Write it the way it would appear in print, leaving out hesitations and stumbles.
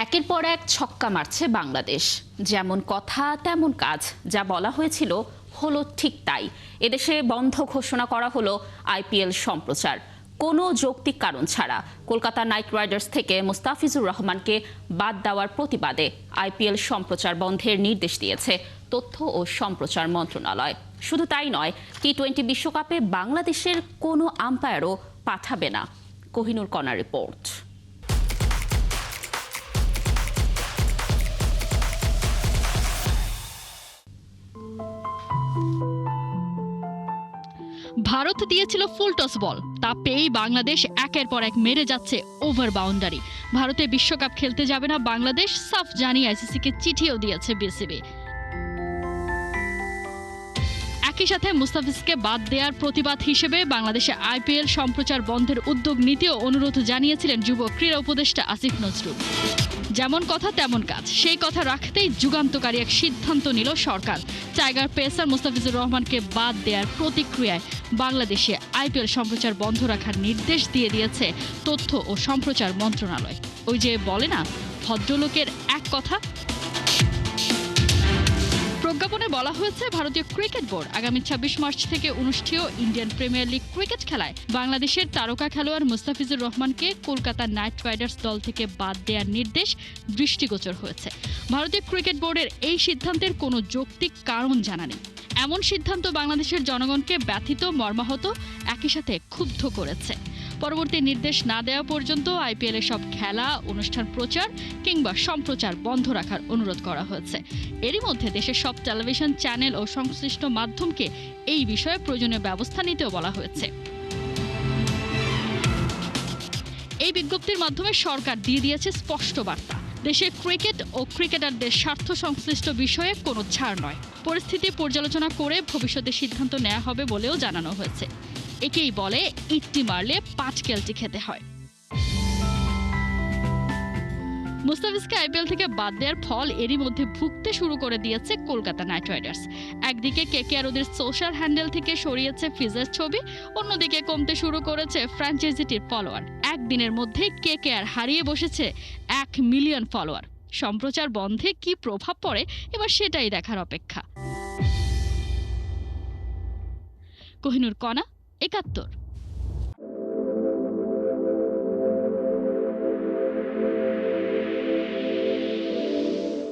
একের পর এক ছক্কা মারছে বাংলাদেশ। যেমন কথা তেমন কাজ, যা বলা হয়েছিল হলো ঠিক তাই। এদেশে বন্ধ ঘোষণা করা হলো আইপিএল সম্প্রচার, কোনো যৌক্তিক কারণ ছাড়া। কলকাতা নাইট রাইডার্স থেকে মুস্তাফিজুর রহমানকে বাদ দেওয়ার প্রতিবাদে আইপিএল সম্প্রচার বন্ধের নির্দেশ দিয়েছে তথ্য ও সম্প্রচার মন্ত্রণালয়। শুধু তাই নয়, টি-20 বিশ্বকাপে বাংলাদেশের কোনো আম্পায়ারও পাঠাবে না। কোহিনুর কণা রিপোর্ট। ভারত দিয়েছিল ফুল টস বল, তা পেয়েই বাংলাদেশ একের পর এক মেরে যাচ্ছে ওভার বাউন্ডারি। ভারতে বিশ্বকাপ খেলতে যাবে না বাংলাদেশ, সাফ জানিয়ে আইসিসিকে চিঠিও দিয়েছে বিসিবি। একই সাথে মুস্তাফিজকে বাদ দেওয়ার প্রতিবাদ হিসেবে বাংলাদেশে আইপিএল সম্প্রচার বন্ধের উদ্যোগ নিতেও অনুরোধ জানিয়েছিলেন যুব ক্রীড়া উপদেষ্টা আসিফ নজরুল। যেমন কথা তেমন কাজ, সেই কথা রাখতেই যুগান্তকারী এক সিদ্ধান্ত নিল সরকার। টাইগার পেসার মুস্তাফিজুর রহমানকে বাদ দেওয়ার প্রতিক্রিয়ায় বাংলাদেশে আইপিএল সম্প্রচার বন্ধ রাখার নির্দেশ দিয়েছে তথ্য ও সম্প্রচার মন্ত্রণালয়। ওই যে বলে না, ভদ্রলোকের এক কথা। প্রজ্ঞাপনে বলা হয়েছে, ভারতীয় ক্রিকেট বোর্ড আগামী 26 মার্চ থেকে অনুষ্ঠেয় ইন্ডিয়ান প্রিমিয়ার লিগ ক্রিকেট খেলায় বাংলাদেশের তারকা খেলোয়াড় মুস্তাফিজুর রহমানকে কলকাতা নাইট রাইডার্স দল থেকে বাদ দেওয়ার নির্দেশ দৃষ্টিগোচর হয়েছে। ভারতীয় ক্রিকেট বোর্ডের এই সিদ্ধান্তের কোনো যৌক্তিক কারণ জানা নেই। এমন সিদ্ধান্ত বাংলাদেশের জনগণকে ব্যথিত, মর্মাহত, একই সাথে ক্ষুব্ধ করেছে। পরবর্তী নির্দেশ না দেওয়া পর্যন্ত আইপিএলের সব খেলা, অনুষ্ঠান প্রচার কিংবা সম্প্রচার বন্ধ রাখার অনুরোধ করা হয়েছে। এরই মধ্যে দেশের সব টেলিভিশন চ্যানেল ও সংশ্লিষ্ট মাধ্যমকে এই বিষয়ে প্রয়োজনীয় ব্যবস্থা নিতেও বলা হয়েছে। এই বিজ্ঞপ্তির মাধ্যমে সরকার দিয়ে দিয়েছে স্পষ্ট বার্তা, দেশের ক্রিকেট ও ক্রিকেটারদের স্বার্থ সংশ্লিষ্ট বিষয়ে কোনো ছাড় নয়। পরিস্থিতি পর্যালোচনা করে ভবিষ্যতে সিদ্ধান্ত নেওয়া হবে বলেও জানানো হয়েছে। একেই বলে ইট্টি মারলে পাটকেলটি খেতে হয়। মুস্তাফিজকে আইপিএল থেকে বাদ দেওয়ার ফল এরই মধ্যে ভুগতে শুরু করে দিয়েছে কলকাতা নাইট রাইডার্স। একদিকে কেকেআর ওদের সোশ্যাল হ্যান্ডেল থেকে সরিয়েছে ফিজের ছবি, অন্যদিকে কমতে শুরু করেছে ফ্র্যাঞ্চাইজিটির ফলোয়ার। একদিনের মধ্যে কেকেআর হারিয়ে বসেছে 1 মিলিয়ন ফলোয়ার। সম্প্রচার বন্ধে কি প্রভাব পড়ে এবার সেটাই দেখার অপেক্ষা। কোহিনুর কণা, ৭১।